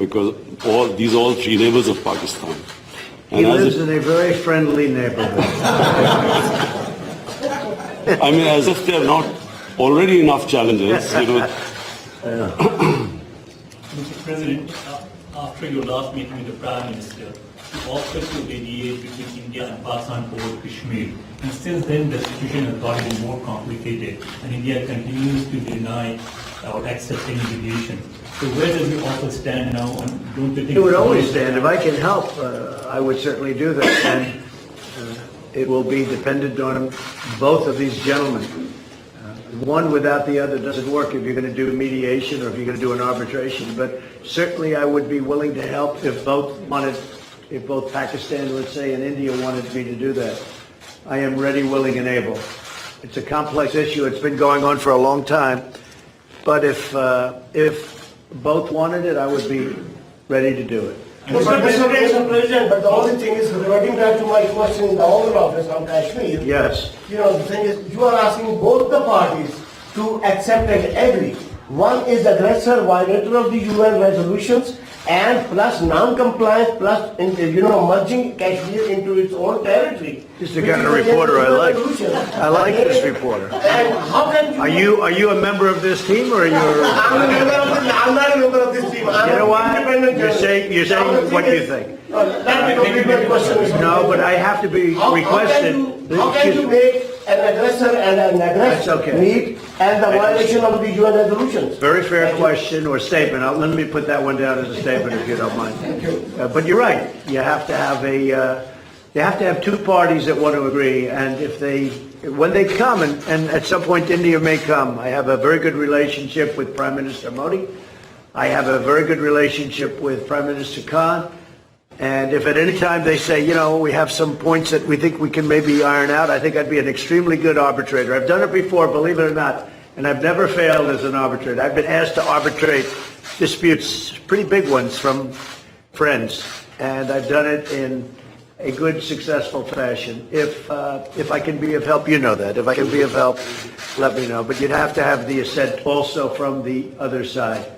because these are all three neighbors of Pakistan. He lives in a very friendly neighborhood. I mean, as if there are not already enough challenges, you know. Mr. President, after your last meeting with the Prime Minister, you offered to mediate between India and Pakistan over Kashmir. And since then, the situation has gotten more complicated, and India continues to deny or accept any mediation. So where does your offer stand now? And don't you think It would always stand. If I can help, I would certainly do that. And it will be dependent on both of these gentlemen. One without the other doesn't work if you're going to do mediation or if you're going to do an arbitration. But certainly I would be willing to help if both Pakistan, let's say, and India wanted me to do that. I am ready, willing, and able. It's a complex issue. It's been going on for a long time. But if both wanted it, I would be ready to do it. Mr. President, but the only thing is, reverting back to my question in the Oval Office on Kashmir. Yes. You know, the thing is, you are asking both the parties to accept and agree. One is aggressor, violator of the UN resolutions, and plus non-compliance, plus merging Kashmir into its own territory. This is the kind of reporter I like. I like this reporter. And how can you? Are you a member of this team or are you? I'm not a member of this team. You know why? You're saying what you think. That will be my question. No, but I have to be requested. How can you make an aggressor and an aggressor meet and the violation of the UN resolutions? Very fair question or statement. Let me put that one down as a statement if you don't mind. But you're right. You have to have two parties that want to agree, and when they come, and at some point India may come. I have a very good relationship with Prime Minister Modi. I have a very good relationship with Prime Minister Khan. And if at any time they say, we have some points that we think we can maybe iron out, I think I'd be an extremely good arbitrator. I've done it before, believe it or not, and I've never failed as an arbitrator. I've been asked to arbitrate disputes, pretty big ones, from friends, and I've done it in a good, successful fashion. If I can be of help, you know that. If I can be of help, let me know. But you'd have to have the assent also from the other side.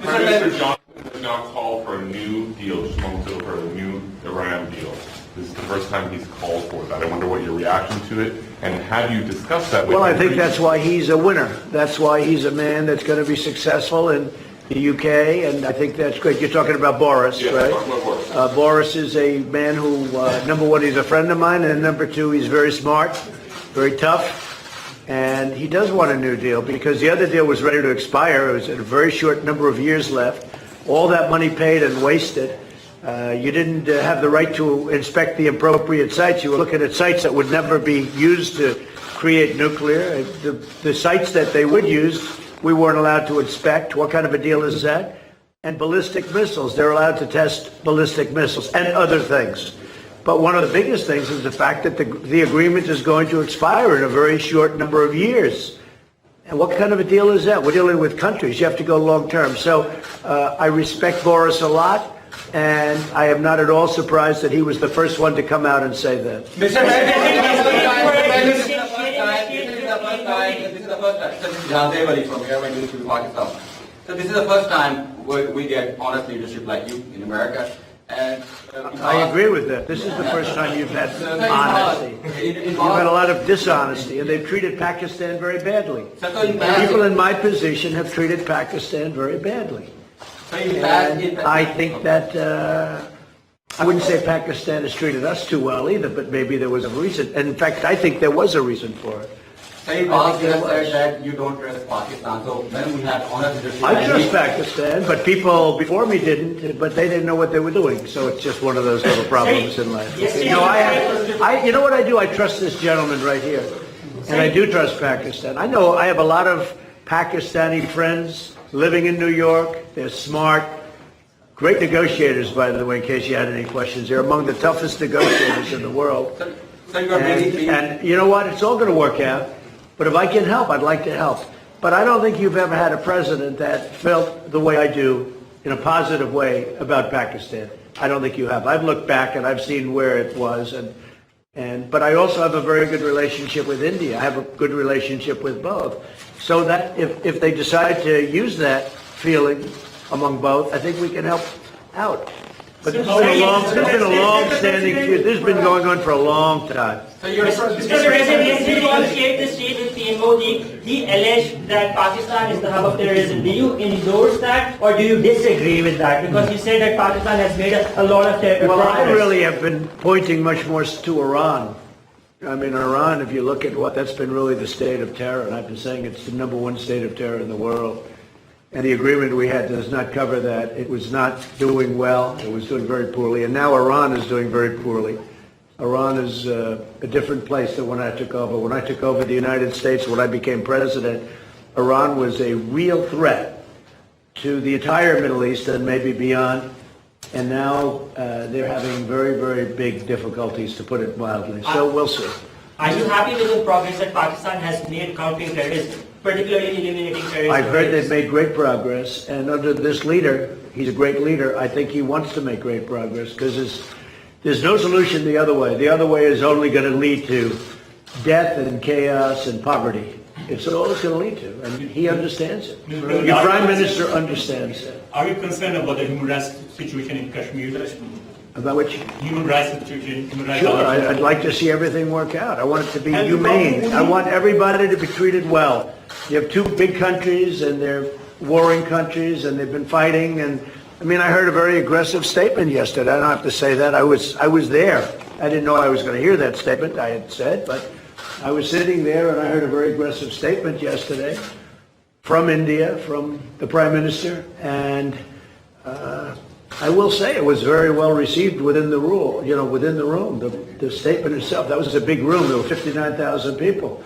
Prime Minister Johnson has now called for a new deal, just moments ago, for a new Iran deal. This is the first time he's called for that. I wonder what your reaction to it, and have you discussed that with him? Well, I think that's why he's a winner. That's why he's a man that's going to be successful in the UK, and I think that's great. You're talking about Boris, yes, right? I'm talking about Boris. Boris is a man who, number one, he's a friend of mine, and number two, he's very smart, very tough. And he does want a new deal because the other deal was ready to expire. It was a very short number of years left. All that money paid and wasted. You didn't have the right to inspect the appropriate sites. You were looking at sites that would never be used to create nuclear. The sites that they would use, we weren't allowed to inspect. What kind of a deal is that? And ballistic missiles. They're allowed to test ballistic missiles and other things. But one of the biggest things is the fact that the agreement is going to expire in a very short number of years. And what kind of a deal is that? We're dealing with countries. You have to go long term. So I respect Boris a lot, and I am not at all surprised that he was the first one to come out and say that. Mr. President, this is the first time. This is Jadevali from here, to Pakistan. So this is the first time we get honest leadership like you in America. And I agree with that. This is the first time you've had honesty. You've had a lot of dishonesty, and they've treated Pakistan very badly. People in my position have treated Pakistan very badly. And I think that I wouldn't say Pakistan has treated us too well either, but maybe there was a reason. And in fact, I think there was a reason for it. So you said that you don't trust Pakistan. So when we had honest leadership, I trust Pakistan, but people before me didn't, but they didn't know what they were doing. So it's just one of those little problems in life. You know what I do? I trust this gentleman right here, and I do trust Pakistan. I know I have a lot of Pakistani friends living in New York. They're smart, great negotiators, by the way. In case you had any questions, they're among the toughest negotiators in the world. And you know what? It's all going to work out. But if I can help, I'd like to help. But I don't think you've ever had a president that felt the way I do in a positive way about Pakistan. I don't think you have. I've looked back and I've seen where it was. But I also have a very good relationship with India. I have a good relationship with both. so that if they decide to use that feeling among both, I think we can help out. But this has been a long-standing feud. This has been going on for a long time. So you're Mr. President, yesterday on Share the State with PM Modi, he alleged that Pakistan is the hub of terrorism. Do you endorse that or do you disagree with that? Because you said that Pakistan has made a lot of terror. Well, I really have been pointing much more to Iran. I mean, Iran, if you look at that's been really the state of terror, and I've been saying it's the #1 state of terror in the world. And the agreement we had does not cover that. It was not doing well. It was doing very poorly. And now Iran is doing very poorly. Iran is a different place than when I took over. When I took over the United States, when I became president, Iran was a real threat to the entire Middle East and maybe beyond. And now they're having very, very big difficulties, to put it mildly. So we'll see. Are you happy with the progress that Pakistan has made countering terrorism, particularly eliminating terrorism? I've heard they've made great progress, and under this leader, he's a great leader. I think he wants to make great progress because there's no solution the other way. The other way is only going to lead to death and chaos and poverty. It's all it's going to lead to, and he understands it. Your Prime Minister understands it. Are you concerned about the human rights situation in Kashmir? About which? Human rights situation, human rights. Sure, I'd like to see everything work out. I want it to be humane. I want everybody to be treated well. You have two big countries, and they're warring countries, and they've been fighting. And I mean, I heard a very aggressive statement yesterday. I don't have to say that. I was there. I didn't know I was going to hear that statement. I had said, but I was sitting there, and I heard a very aggressive statement yesterday from India, from the Prime Minister, and I will say it was very well received within the within the room. The statement itself, that was a big room. There were 59,000 people.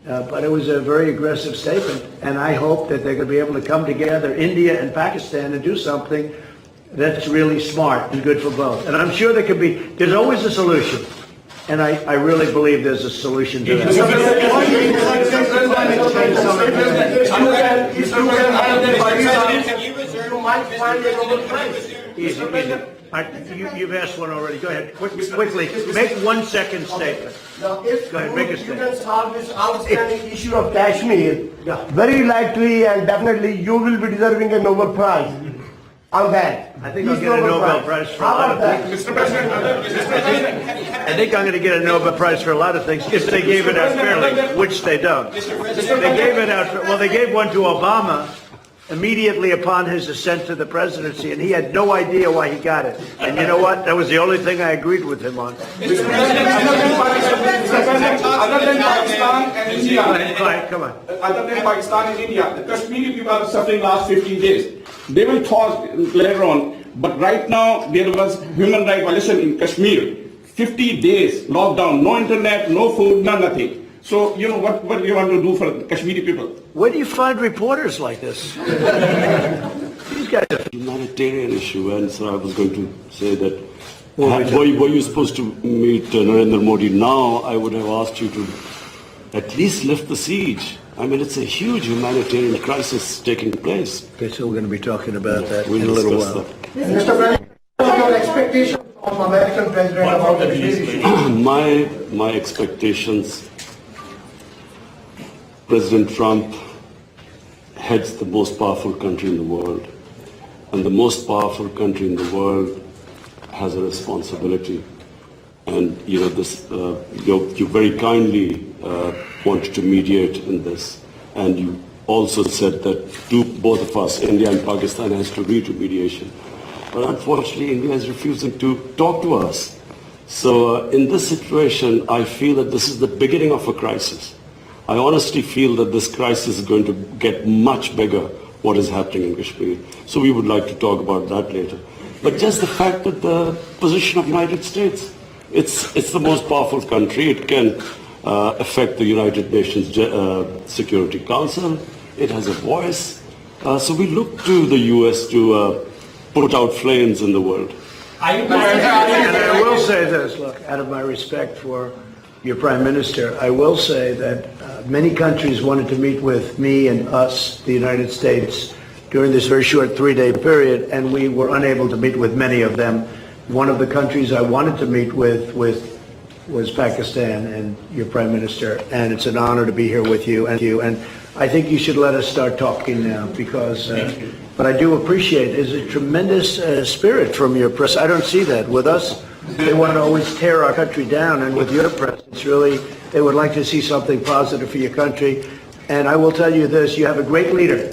But it was a very aggressive statement, and I hope that they're going to be able to come together, India and Pakistan, and do something that's really smart and good for both. And I'm sure there's always a solution, and I really believe there's a solution to that. You might find a Nobel Prize. Easy. You've asked one already. Go ahead, quickly. Make 1 second statement. Now, if Go ahead, make a you statement. can solve this outstanding issue of Kashmir, very likely and definitely you will be deserving a Nobel Prize on that. I think I'll get a Nobel Prize for a lot of things. Mr. President, I think I'm going to get a Nobel Prize for a lot of things if they gave it out fairly, which they don't. They gave it out. Well, they gave one to Obama immediately upon his ascent to the presidency, and he had no idea why he got it. And you know what? That was the only thing I agreed with him on. Mr. President, other than Pakistan and India, Fine, come on. other than Pakistan and India, the Kashmiri people are suffering last 15 days. They will talk later on, but right now there was human rights violation in Kashmir. 50 days lockdown, no internet, no food, nothing. So, what do you want to do for the Kashmiri people? Where do you find reporters like this? These guys are... Humanitarian issue, and so I was going to say that were you supposed to meet Narendra Modi now, I would have asked you to at least lift the siege. I mean, it's a huge humanitarian crisis taking place. Okay, so we're going to be talking about that We'll in a little discuss while. that. Mr. President, what are your expectations from American President about the Kashmir issue? My expectations, President Trump heads the most powerful country in the world, and the most powerful country in the world has a responsibility. And you very kindly wanted to mediate in this, and you also said that both of us, India and Pakistan, has to agree to mediation. But unfortunately, India is refusing to talk to us. So in this situation, I feel that this is the beginning of a crisis. I honestly feel that this crisis is going to get much bigger, what is happening in Kashmir. So we would like to talk about that later. But just the fact that the position of the United States, it's the most powerful country. It can affect the United Nations Security Council. It has a voice. So we look to the U.S. to put out flames in the world. And I will say this, look, out of my respect for your Prime Minister, I will say that many countries wanted to meet with me and us, the United States, during this very short 3-day period, and we were unable to meet with many of them. One of the countries I wanted to meet with was Pakistan and your prime minister, and it's an honor to be here with you. And I think you should let us start talking now because. But I do appreciate there's a tremendous spirit from your press. I don't see that with us. They want to always tear our country down, and with your press, it's really they would like to see something positive for your country. And I will tell you this: you have a great leader.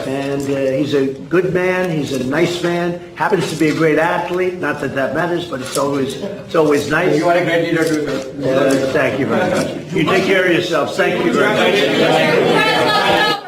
And he's a good man. He's a nice man. Happens to be a great athlete. Not that that matters, but it's always nice. You are a great leader too, sir. Thank you very much. You take care of yourselves. Thank you very much.